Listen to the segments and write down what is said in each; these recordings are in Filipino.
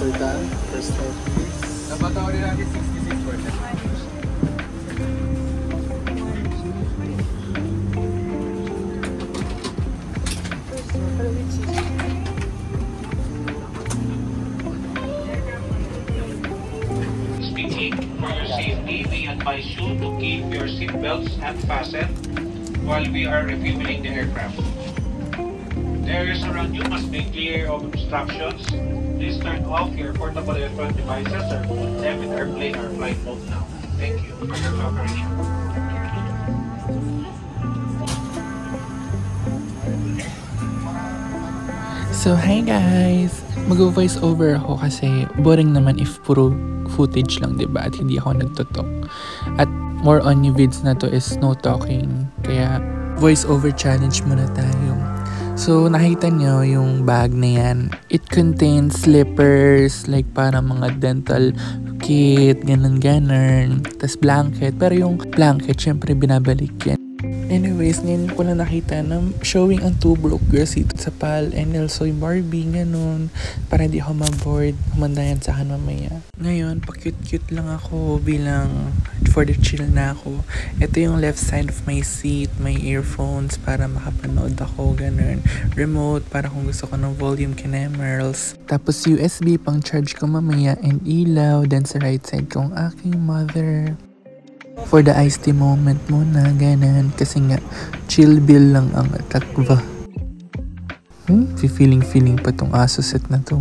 Mr. Tan, first time please. Napatawarin natin 66%. Speaking, for your safety, we advise you to keep your seatbelts unfastened while we are refueling the aircraft. The areas around you must be clear of obstructions. Please turn off your portable electronic devices or put them in airplane or flight mode now. Thank you for your cooperation. So, hi guys! Mag-voice over ako kasi boring naman if puro footage lang, diba? At hindi ako nagtutok. At more on yung vids na to is no talking. Kaya, voice over challenge muna tayo. So, nakita nyo yung bag na yan. It contains slippers, like parang mga dental kit, ganun-ganun. Tas blanket. Pero yung blanket, syempre binabalik yan. Anyways, ngayon ko lang nakita na showing ang Two Broke Girls dito sa PAL and also yung Barbie, ganun. Para hindi ako ma-bored, humanda yan sa akin mamaya. Ngayon, pa-cute-cute lang ako bilang for the chill na ako. Ito yung left side of my seat, may earphones para makapanood ako, ganun. Remote para kung gusto ko ng volume kinemerals. Tapos USB pang charge ko mamaya and ilaw. Then sa right side ko ang aking mother. For the iced tea moment muna, ganun. Kasi nga, chill bill lang ang takva. Feeling pa tong aso set na to.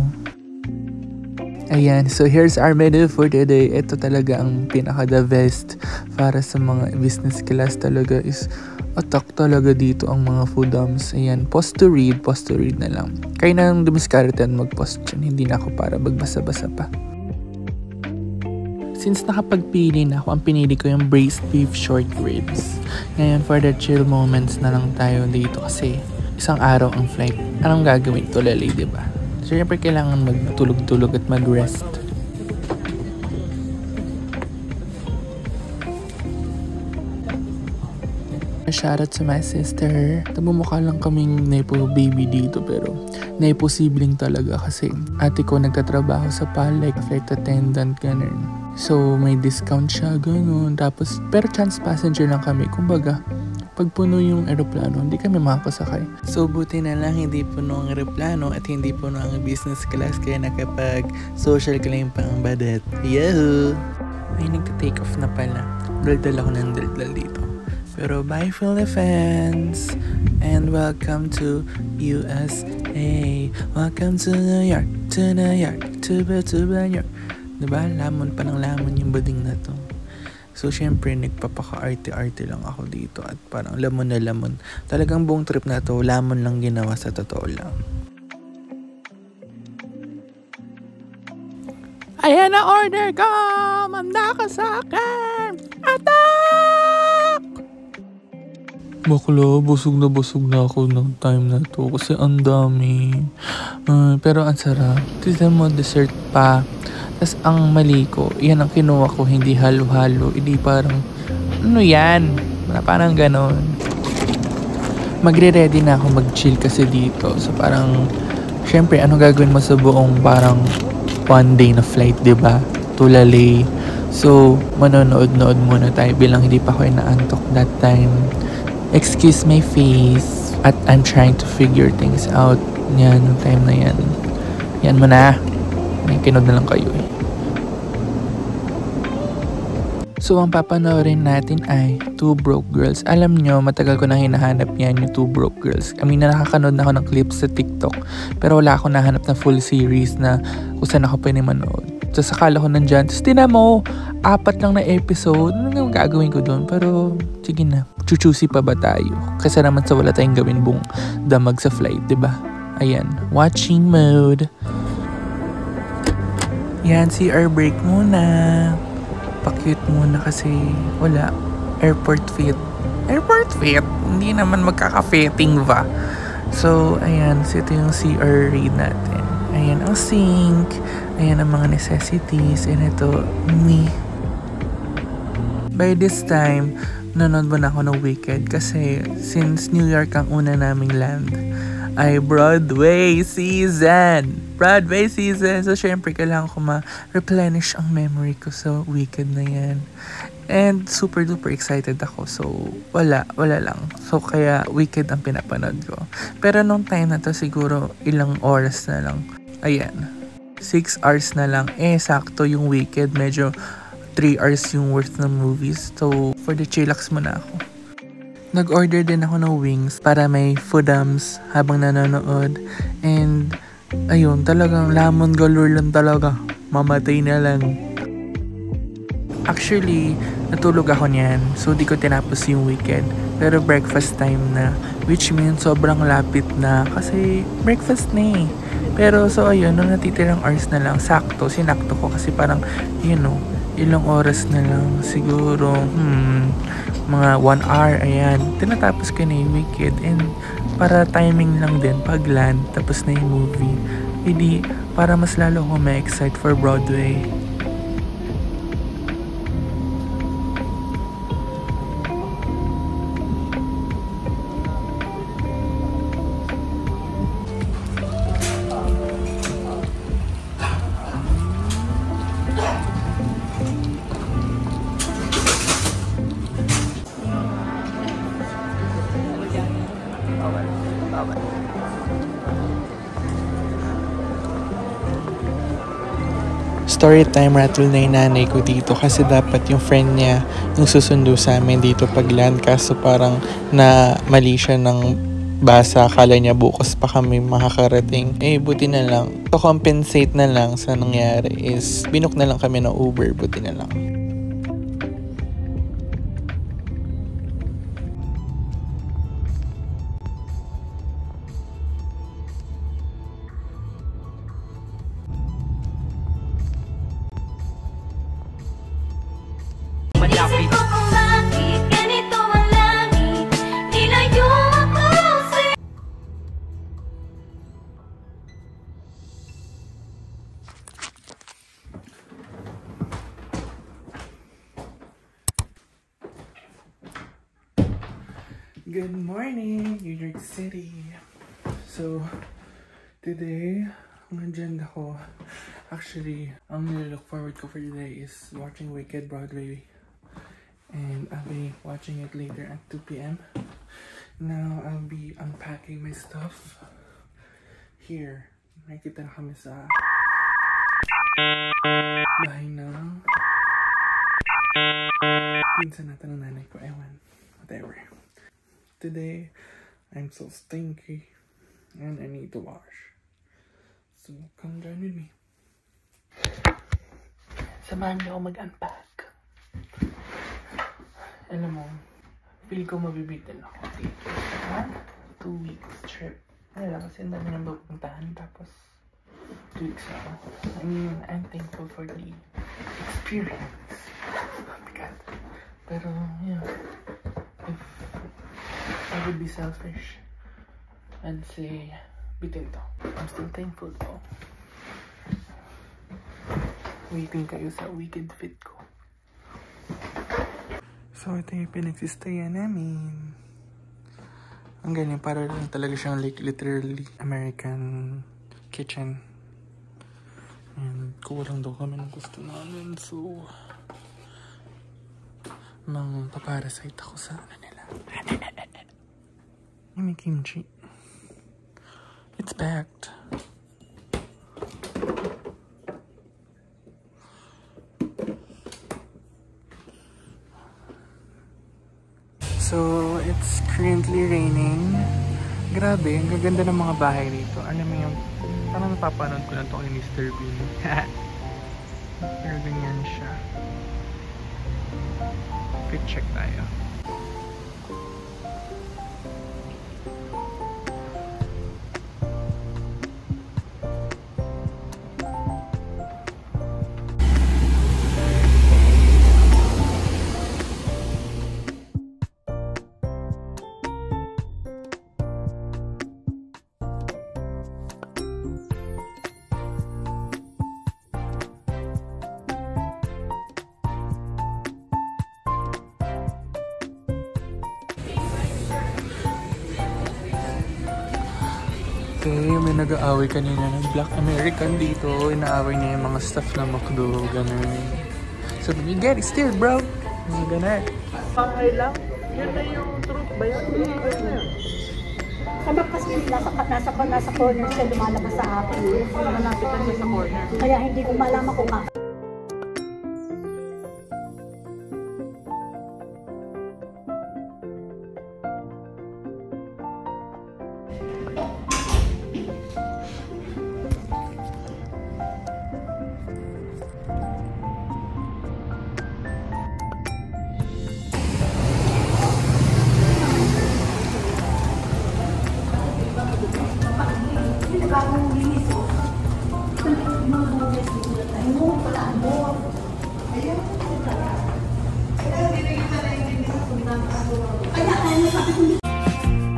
Ayan, so here's our menu for today. Ito talaga ang pinaka-the best para sa mga business class talaga is attack talaga dito ang mga foodums. Ayan, pause to read na lang. Kaya nang dumiskartean mag-post yun, hindi na ako para magbasa-basa pa. Since nakapagpili na ako, ang pinili ko yung braised beef short ribs. Ngayon, for the chill moments na lang tayo dito kasi isang araw ang flight. Anong gagawin? Tulali, diba? So, syempre kailangan magtulog-tulog at mag-rest. Shoutout to my sister. Mukha lang kaming nepo baby dito pero nepo-sibling talaga kasi ate ko nagtatrabaho sa PAL like flight attendant ganun. So may discount siya ganun. Tapos pero chance passenger lang kami. Kumbaga pag puno yung eroplano hindi kami makakasakay. So buti na lang hindi puno ang eroplano at hindi puno ang business class kaya nakapag social claim pa ang badet. Yahoo! Ay nagka-take off na pala. Daldal ako ng daldal dito. Pero bye Philippines and welcome to USA. Welcome to New York, to New York, to New York. Diba? Lamon pa ng lamon yung bading na to. So syempre nagpapaka-arte-arte lang ako dito at parang lamon na lamon. Talagang buong trip na to, lamon lang ginawa sa totoo lang. Ayan na order ko! Manda ka sa akin! Attack! Bakla, busog na ako ng time na to kasi ang dami. Pero ang sarap. Tignan mo, dessert pa. Tapos ang mali ko, yan ang kinuha ko, hindi halo-halo. Hindi parang, ano yan? Parang ganon. Magre-ready na ako mag-chill kasi dito. So parang, syempre, ano gagawin mo sa buong parang one day na flight, diba? Tulali. So, manonood-nood muna tayo bilang hindi pa ako inaantok that time. Excuse my face. At I'm trying to figure things out. Yan, yung time na yan. Yan mo na. May kinod na lang kayo eh. So, ang papanoorin natin ay Two Broke Girls. Alam nyo, matagal ko na hinahanap yan yung Two Broke Girls. I mean, nakakanood na ako ng clips sa TikTok. Pero wala akong nahanap na full series na kung saan ako pwede manood. So, sakala ko nandyan. Tapos, tinan mo, 4 lang na episode. Ano nga gagawin ko doon? Pero, sige na. Chuchusi pa ba tayo? Kasi naman sa wala tayong gawin buong damag sa flight, diba? Ayan. Watching mode. Yan, CR break muna. Pa-cute muna kasi wala. Airport fit. Airport fit? Hindi naman magkaka-fitting ba? So, ayan. So, ito yung CR read natin. Ayan ang sink. Ayan ang mga necessities. And ito, me. By this time, nanonood ba na ako ng Wicked? Kasi since New York ang una naming land, ay Broadway season! Broadway season! So, syempre, kailangan ko ma-replenish ang memory ko sa Wicked na yan. And super duper excited ako. So, wala lang. So, kaya Wicked ang pinapanood ko. Pero nung time na to, siguro ilang oras na lang. Ayan. 6 hours na lang. Sakto yung Wicked. Medyo 3 hours yung worth ng movies. So, for the chillax muna ako. Nag-order din ako ng wings para may foodums habang nanonood. And, ayun, talagang lamon galore lang talaga. Mamatay na lang. Actually, natulog ako niyan. So, di ko tinapos yung Wicked. Pero breakfast time na. Which means sobrang lapit na. Kasi breakfast na eh. Pero, so ayun, nung natitirang hours na lang, sinakto ko. Kasi parang, ilang oras na lang. Siguro, mga 1 hour, ayan. Tinatapos ko na yung Wicked. And para timing lang din, pag land, tapos na yung movie. Hindi, para mas lalo ako ma-excite for Broadway. Story time, rattle na yung nanay ko dito kasi dapat yung friend niya yung susundo sa amin dito pag land, kaso parang na mali siya ng basa, akala niya bukas pa kami makakarating. Buti na lang. To compensate na lang sa nangyari is binook na lang kami ng Uber, buti na lang. Good morning, New York City. So, today, ang agenda ko, actually, ang nilook forward ko for today is watching Wicked Broadway. And I'll be watching it later at 2 p.m. Now, I'll be unpacking my stuff. Here, nakikita na kami sa bahay ng pinsan natin ng nanay ko. Ewan, whatever. Today, I'm so stinky and I need to wash. So, come join with me. Samahan niyo ako mag-unpack. Alam mo, feel ko mabibitin ako dito. 1-2 weeks trip. Wala kasi ang dami nang pupuntahan, tapos 2 weeks ako. I mean, I'm thankful for the experience. Oh my God. Pero, yeah. If I would be selfish and say, bitin to. I'm still thankful though. Waiting kayo sa Wicked fit ko. So, ito yung pinagsistayan namin. Ang galing, para lang talaga siyang like literally American kitchen. And kulang daw kami ng gusto namin. So, mang paparasite ako sa ano nila. May kimchi. It's packed. So, it's currently raining. Grabe, ang gaganda ng mga bahay dito. Alam mo yung, parang napapanood ko na ito kay Mr. Bean. Pero ganyan siya. Fit check tayo. Okay, may nag-aaway kanina ng Black American dito. Inaaway niya yung mga staff na McDo, ganun. So, you get it still, bro. Mga ganun. Pangay lang? Yun na yung truth ba yun? Sabag kasi nasa corner siya lumalabas sa akin. Malapit lang siya sa corner. Kaya hindi ko malaman kung kaka.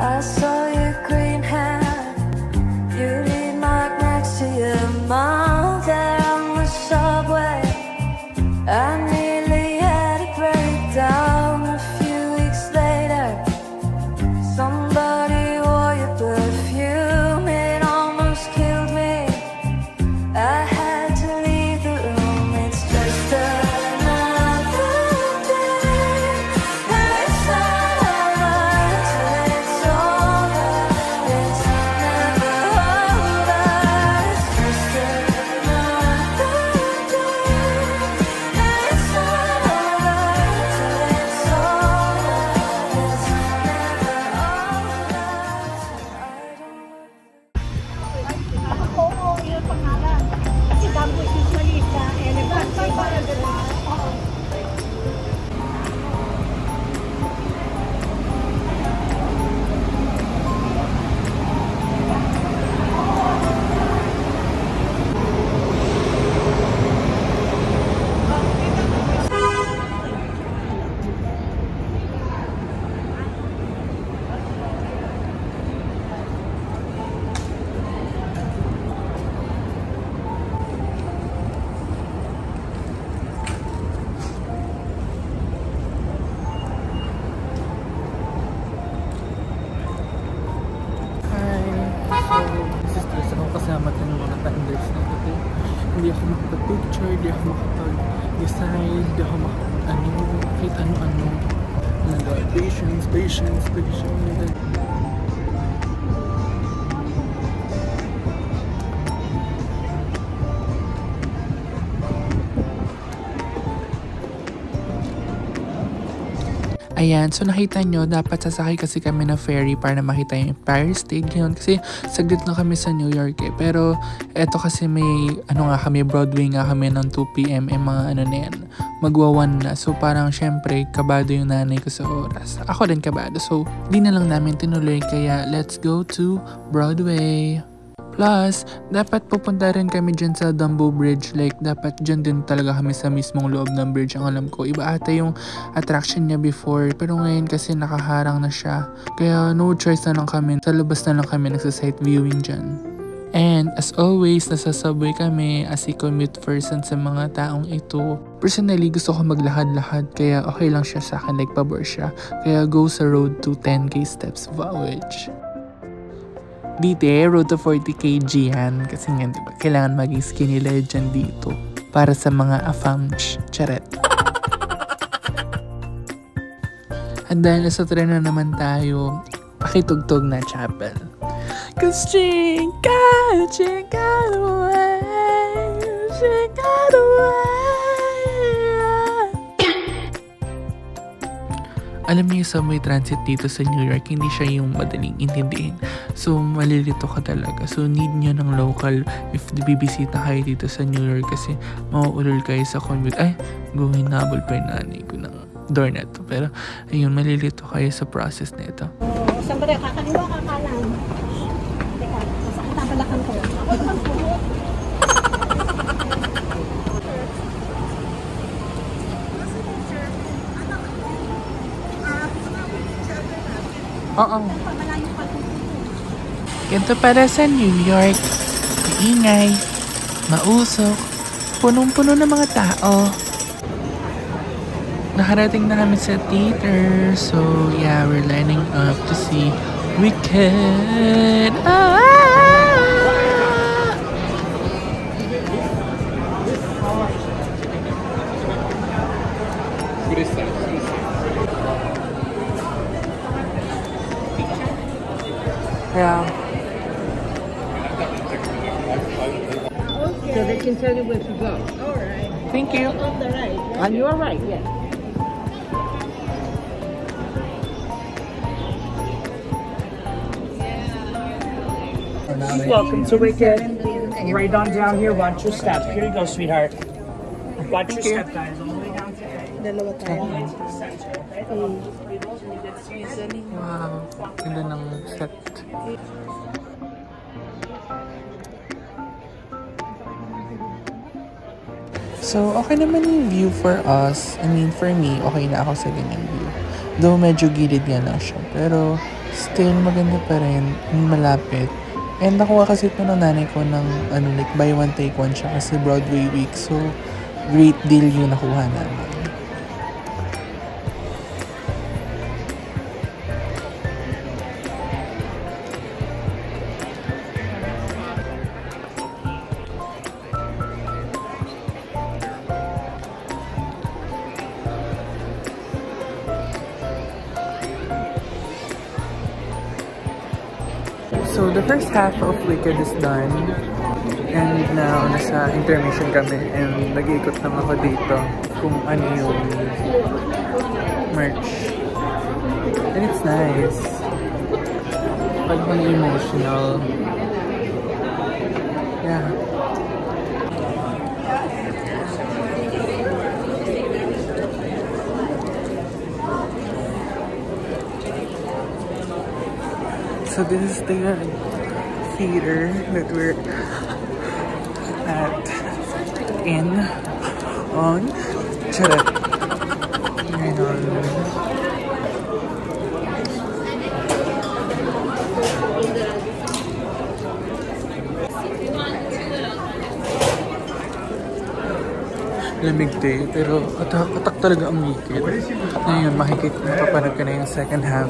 I saw your green hand, you leave mark next to your mouth there on the subway. I nearly had a breakdown a few weeks later. Somebody wore your perfume, it almost killed me. I had to leave the room, it's just another day. And it's not over till it's over. It's never over. It's just another day. And it's not over till it's over. It's never over. Oo, yun pangalan. Kasi damo usually sa elephant. Sa iba, oo. Stress ako kasama tayo ng mga tenders na ito. Hindi ako makapag-picture, hindi ako makapag-decide, hindi ako kahit ano-ano. Patience. Ayan, so nakita nyo, dapat sasakay kasi kami ng ferry para makita yung Empire State. Ganyan, kasi saglit na kami sa New York eh. Pero eto kasi may, Broadway nga kami ng 2 p.m. mga na yan, magwa-1 na. So parang syempre, kabado yung nanay ko sa oras. Ako din kabado. So, di na lang namin tinuloy. Kaya, let's go to Broadway. Plus, dapat pupunta rin kami dyan sa Dumbo Bridge. Like, dapat dyan din talaga kami sa mismong loob ng bridge. Ang alam ko, iba ata yung attraction niya before. Pero ngayon kasi nakaharang na siya. Kaya no choice na lang kami. Sa labas na lang kami nagsasight viewing dyan. And as always, nasasabay kami as a commute person sa mga taong ito. Personally, gusto ko maglakad-lakad. Kaya okay lang siya sa akin. Like, pabor siya. Kaya go sa road to 10k steps village. Dito, road to 40 kg yan. Kasi nga, diba, kailangan maging skinny legend dito. Para sa mga afamch. Charet. And then, sa tren na naman tayo. Pakitugtog na chapel. Cause she got away. She got away. Alam niyo, subway transit dito sa New York, hindi siya yung madaling intindihin. So, malilito ka talaga. So, need nyo ng local if bibisita kayo dito sa New York kasi mauulol kayo sa commute. Ay, hinabol pa yung nanay ko ng door na to. Pero, ayun, malilito kayo sa process na ito. Saan ba rin? Kakaliwa ka kanan. Teka, masakit ang balakang ko. Ako naman po. Oo. Ganito para sa New York. Maingay, mausok, punong-puno ng mga tao. Nakarating na kami sa theater. So, yeah, we're lining up to see Wicked. Ah! Yeah. So they can tell you where to go. All right. Thank you. On the right. And you're right, yes. Welcome to Wicked. Right on down here. Watch your step. Here you go, sweetheart. Watch your step, guys. All the way down to Dalawa tayo. the center. Okay? Wow. Ganda ng set. So, okay naman yung view for us. I mean, for me, okay na ako sa ganyang view. Though medyo gilid nga lang siya. Pero, still maganda pa rin. Malapit. And nakuha kasi ito ng nanay ko ng like buy one take one siya kasi Broadway week. So, great deal yung nakuha namin. So, the first half of Wicked is done. And now, nasa intermission kami. And nag-iikot lang ako dito kung ano yung merch. And it's nice. Pag mga emotional. Yeah. So this is the theater that we're on. Charot. Lamig tayo, pero atak talaga ang Wicked. Ngayon, mapapanood ka na yung second half.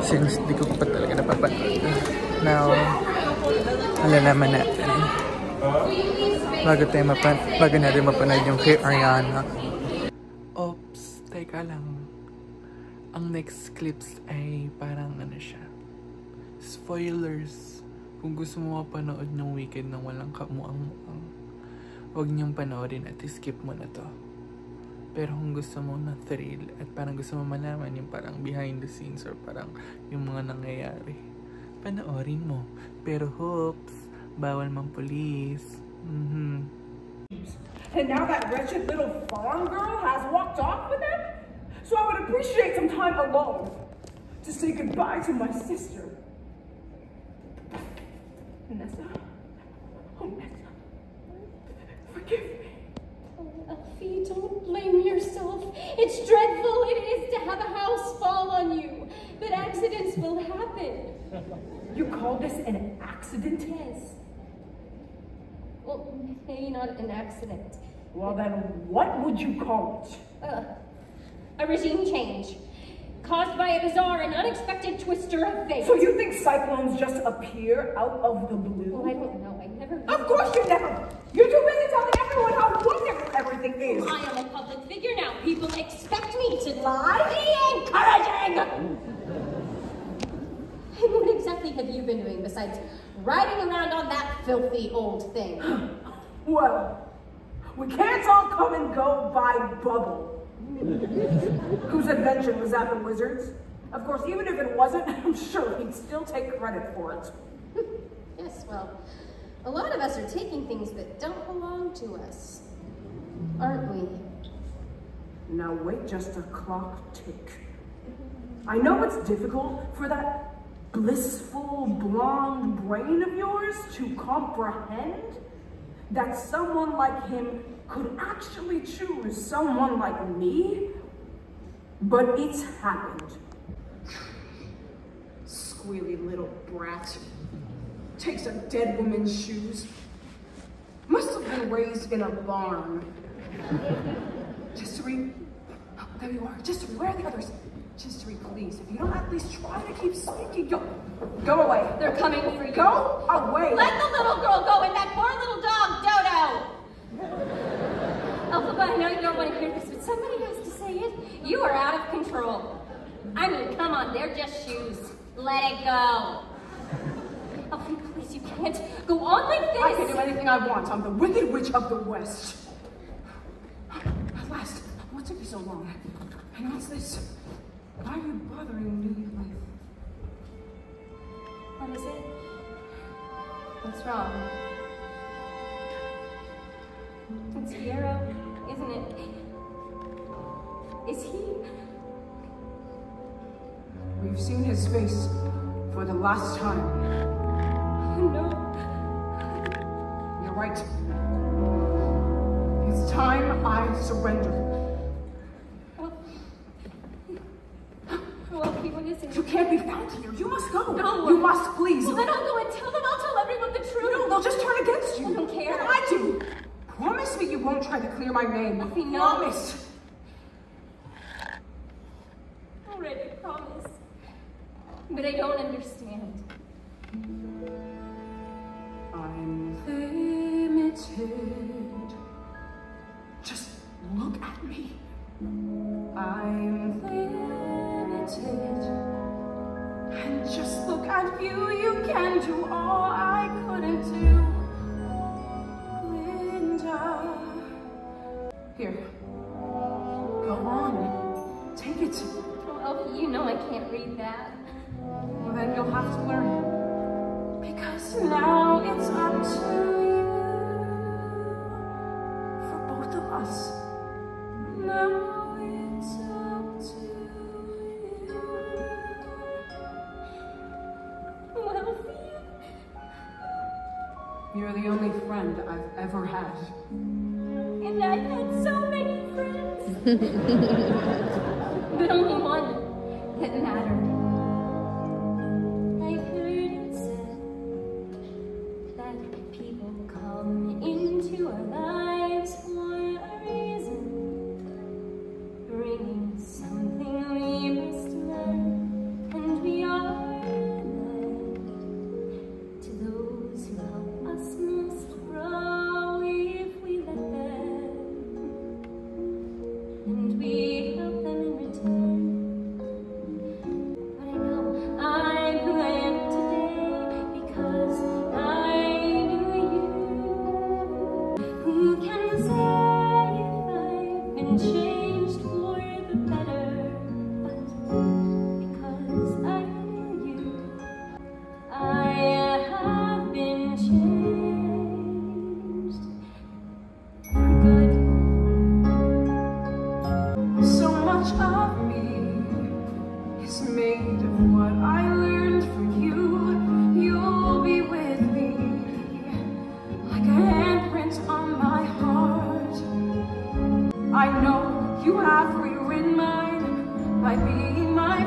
Since di ko pa talaga napapanood. Now, malalaman natin. Bago natin mapanood yung kay Ariana. Oops, teka lang. Ang next clips ay parang ano siya. Spoilers. Kung gusto mo mapanood ng Wicked na walang kamuang-muang, huwag niyong panoorin at skip mo na to. Pero kung gusto mo na thrill at parang gusto mo malaman yung parang behind the scenes or parang yung mga nangyayari, panoorin mo. Pero hoops, bawal mang police. And now that wretched little farm girl has walked off with him? So I would appreciate some time alone to say goodbye to my sister. Nessa? Oh, Nessa. Forgive me. Elfie, don't blame yourself. It's dreadful it is to have a house fall on you, but accidents will happen. You call this an accident? Yes. Well, maybe not an accident. Well then, what would you call it? A regime change. Caused by a bizarre and unexpected twister of fate. So you think cyclones just appear out of the blue? Well, I don't know. I never... Of course you never! You're too busy telling everyone how wonderful everything is! I am a public figure now. People expect me to Lie? be encouraging! And what exactly have you been doing besides riding around on that filthy old thing? Well, we can't all come and go by Bubble. Whose invention was that the wizard's? Of course, even if it wasn't, I'm sure he'd still take credit for it. Yes, well, a lot of us are taking things that don't belong to us, aren't we? Now wait just a clock tick. I know it's difficult for that blissful blonde brain of yours to comprehend that someone like him could actually choose someone like me, but it's happened. Squealy little brat. Takes a dead woman's shoes. Must have been raised in a barn. Jessary, oh, there you are. Jessary, where are the others? Jessary, please, if you don't at least try to keep speaking, go away. They're coming for you. Go away. Let the little girl go and that poor little dog, Dodo. Elphaba, I know you don't want to hear this, but somebody has to say it. You are out of control. I mean, come on, they're just shoes. Let it go. You can't go on like this. I can do anything I want. I'm the Wicked Witch of the West. At last, what took you so long? And what's this? Why are you bothering me with? What is it? What's wrong? It's Fiero, isn't it? Is he? We've seen his face for the last time. Oh no. You're right. It's time I surrender. Well, what is it? You can't be found here. You must go. No. You must, please. Well, then I'll go and tell them. I'll tell everyone the truth. No, they'll just turn against you. I don't care. And I do. Promise me you won't try to clear my name. Effie, no. Promise. All right, I promise. But I don't understand. I'm limited. Just look at me. I'm limited. And just look at you. You can do all I couldn't do. Glinda. Here. Go on. Take it. Well, Elfie, you know I can't read that. Well, then you'll have to learn. Because now it's up to you. For both of us. Now it's up to you. Oh, Elfie. You're the only friend I've ever had. And I've had so many friends. But only one that mattered. I've heard it said that people come into our lives for a reason, bringing something we must learn, and we are led to those who help us most grow if we let them, and we help them in return. But I know I'm who I am today because I knew you. Who can say if I've been changed for the better? But because I knew you, I have been changed for good. So much of me is made of what I learned from you. You'll be with me like a handprint on my heart. I know you have rewritten mine by being my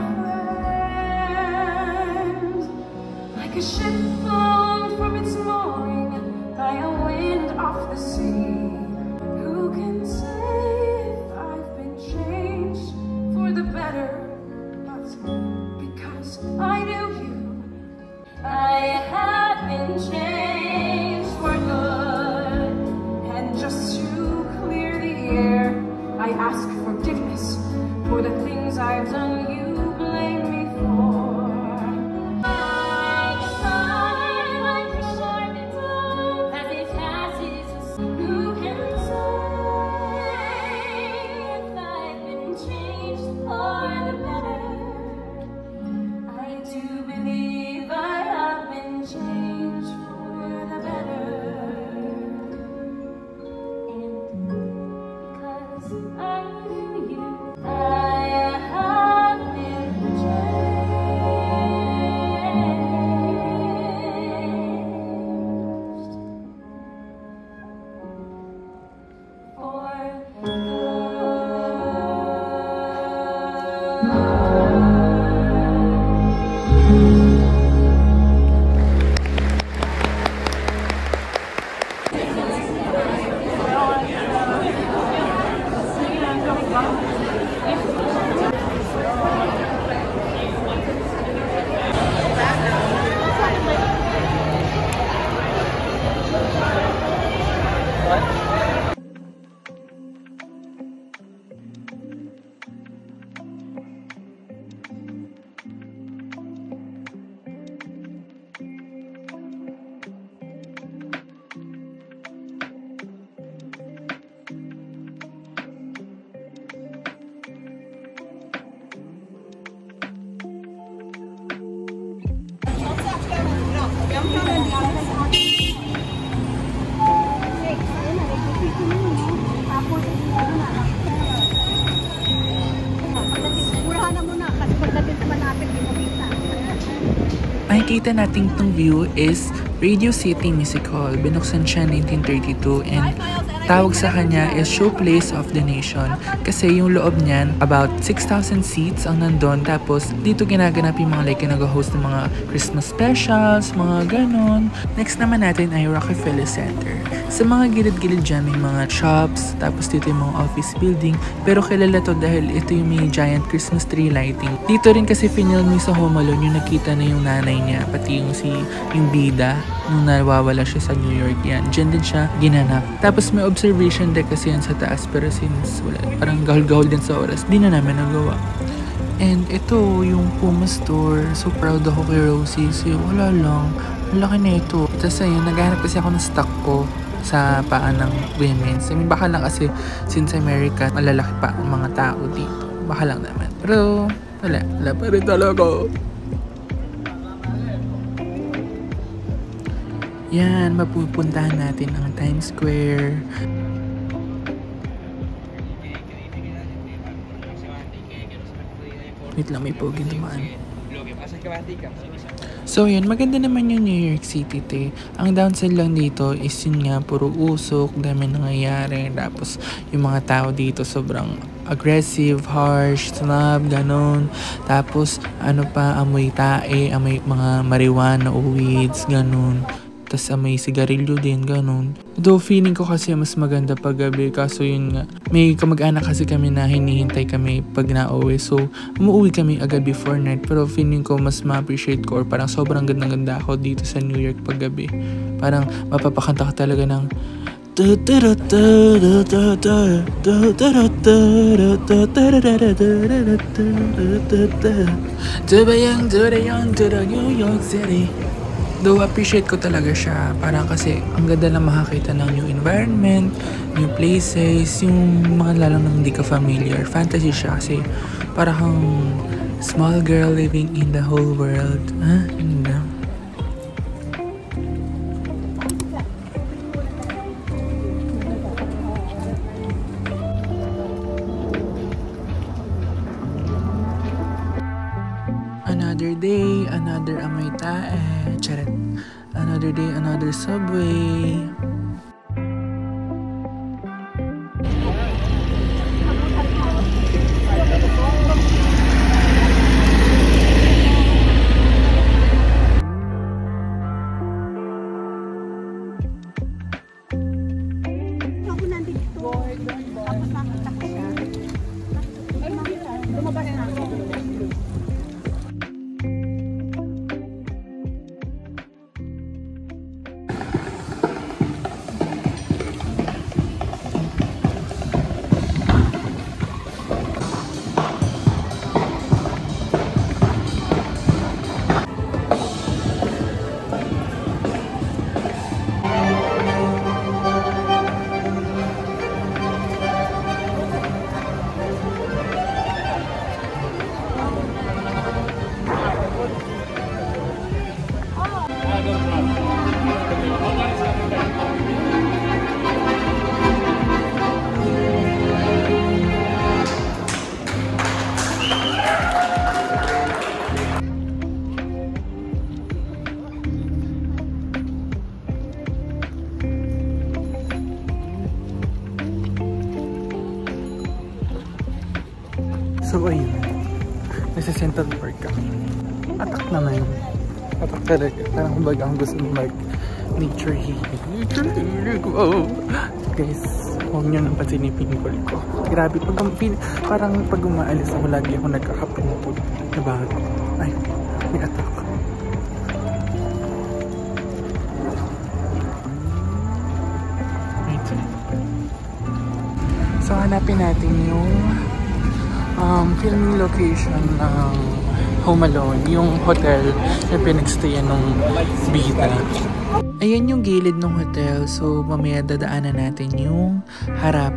friend. Like a ship blown from its mooring by a wind off the sea. Who can say if I've been changed for the better? But because I knew you, I have been changed for good. And just to clear the air, I ask forgiveness for the things I've done you blame me for. Who can say if I've been changed for the better? I do believe I have been changed for the better. And because I knew you, I have been changed for makikita natin itong view is Radio City Music Hall. Binuksan siya 1932 and tawag sa kanya is Showplace of the Nation kasi yung loob niyan about 6,000 seats ang nandun, tapos dito ginaganap yung mga like nag-host ng mga Christmas specials, mga ganon. Next naman natin ay Rockefeller Center. Sa mga gilid-gilid dyan may mga shops, tapos dito yung mga office building, pero kilala to dahil ito yung may giant Christmas tree lighting. Dito rin kasi finilm sa Home Alone yung nakita na yung nanay niya, pati yung bida nung nawawala siya sa New York yan. Diyan din siya ginanap. Tapos may observation deck kasi yan sa taas, pero since wala, parang gahol-gahol din sa oras, di na namin nagawa. And ito yung Puma store. So proud ako kay Rosie. So wala lang, ang laki na ito. Tapos ayun, naghahanap kasi ako ng stock ko sa paa ng women's. I mean, baka lang kasi since America, malalaki pa ang mga tao dito. Baka lang naman. Pero wala pa rin talaga. Yan, mapupuntahan natin ang Times Square. Wait lang, may pogi naman. So yun, maganda naman yung New York City, te. Ang downside lang dito is yun nga, puro usok, dami nangyayari. Tapos yung mga tao dito sobrang aggressive, harsh, snob, ganon. Tapos ano pa, amoy tae, amoy mga marijuana o weeds, ganon. Tapos may sigarilyo din, ganun. Though feeling ko kasi mas maganda pag gabi, kaso yun nga, may kamag-anak kasi kami na hinihintay kami pag na-uwi. So, umuwi kami agad before night. Pero feeling ko mas ma-appreciate ko or parang sobrang ganda-ganda ako dito sa New York pag gabi. Parang mapapakanta ka talaga ng New York City. Though appreciate ko talaga siya, parang kasi ang ganda lang makakita ng new environment, new places, yung mga lalong nang hindi ka familiar. Fantasy siya kasi parang small girl living in the whole world. Hindi. Another day, another amoy tae. Charet. Another day, another subway. So ayun, nasa Central Park kami. Atak naman. Atak talaga. Parang kumbaga ang gusto mo nature healing. Nature healing. Oh. Guys, huwag nyo nang pansinin yung pingkol ko. Grabe, parang pag umaalis ako lagi ako nagkakapingkol. Nabago. Ay, may atak. Wait. So hanapin natin yung filming location ng Home Alone, yung hotel na pinagstayan ng bida. Ayan yung gilid ng hotel, so mamaya dadaanan natin yung harap.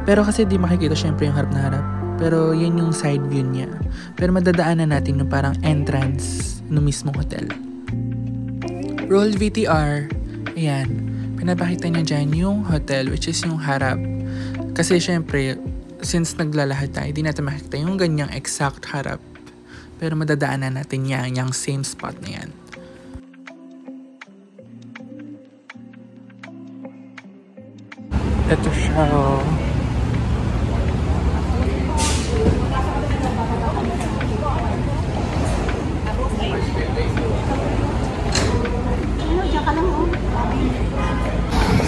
Pero kasi di makikita syempre yung harap na harap. Pero yan yung side view niya. Pero madadaanan natin yung parang entrance ng mismong hotel. Roll VTR. Ayan. Pinapakita niya dyan yung hotel, which is yung harap. Kasi syempre, since naglalahad tayo, di natin makikita yung ganyang exact harap. Pero madadaanan natin yung same spot na yan. Ito siya, oh.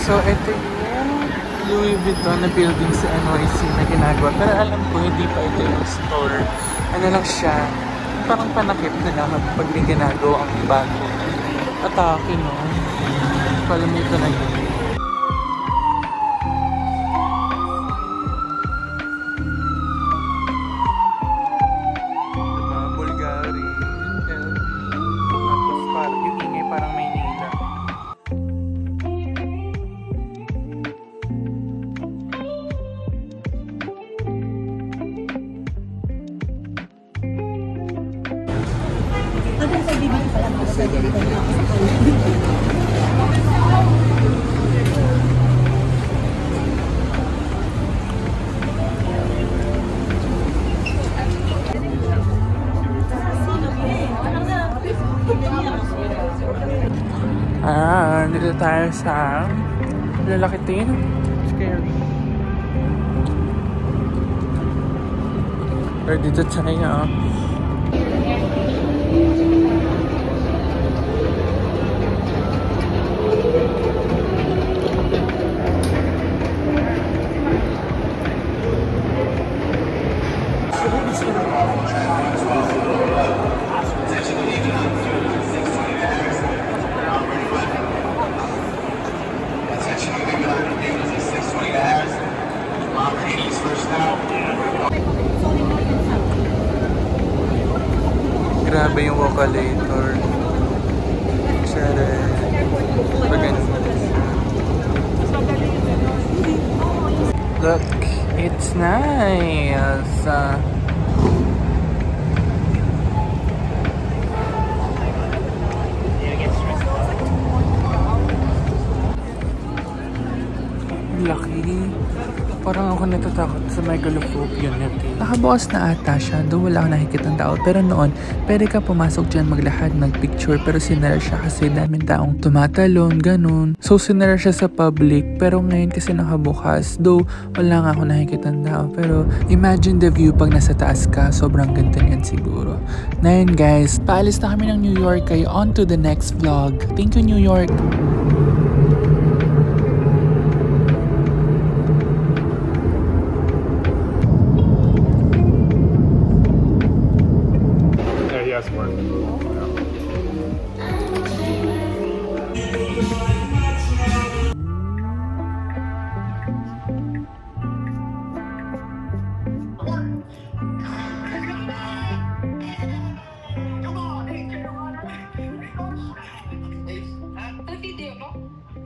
So, ito yung Louis Vuitton na building sa NYC na ginagawa. Pero alam ko, hindi pa ito yung store. Ano lang siya, parang panakip na lang pag may ginagawa ang bago. Atake, no? Pala mo ito na yun. Diba? Bulgari, LV. Tapos parang yung ingay parang may nila. Dito tayo sa Lalakitin. Scary. Or dito tayo. Grabe yung vocalator. Sere. Look, it's nice. Laki. Parang ako natatakot sa megalophobia nito. Nakabukas na ata siya, though wala akong nakikitang tao. Pero noon, pwede ka pumasok dyan maglahad, magpicture. Pero sinara siya kasi daming taong tumatalon, ganun. So sinara siya sa public. Pero ngayon kasi nakabukas, though wala nga akong nakikitang tao. Pero imagine the view pag nasa taas ka, sobrang ganda niyan siguro. Na yun guys, paalis na kami ng New York, kayo on to the next vlog. Thank you New York!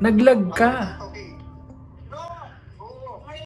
Naglag ka!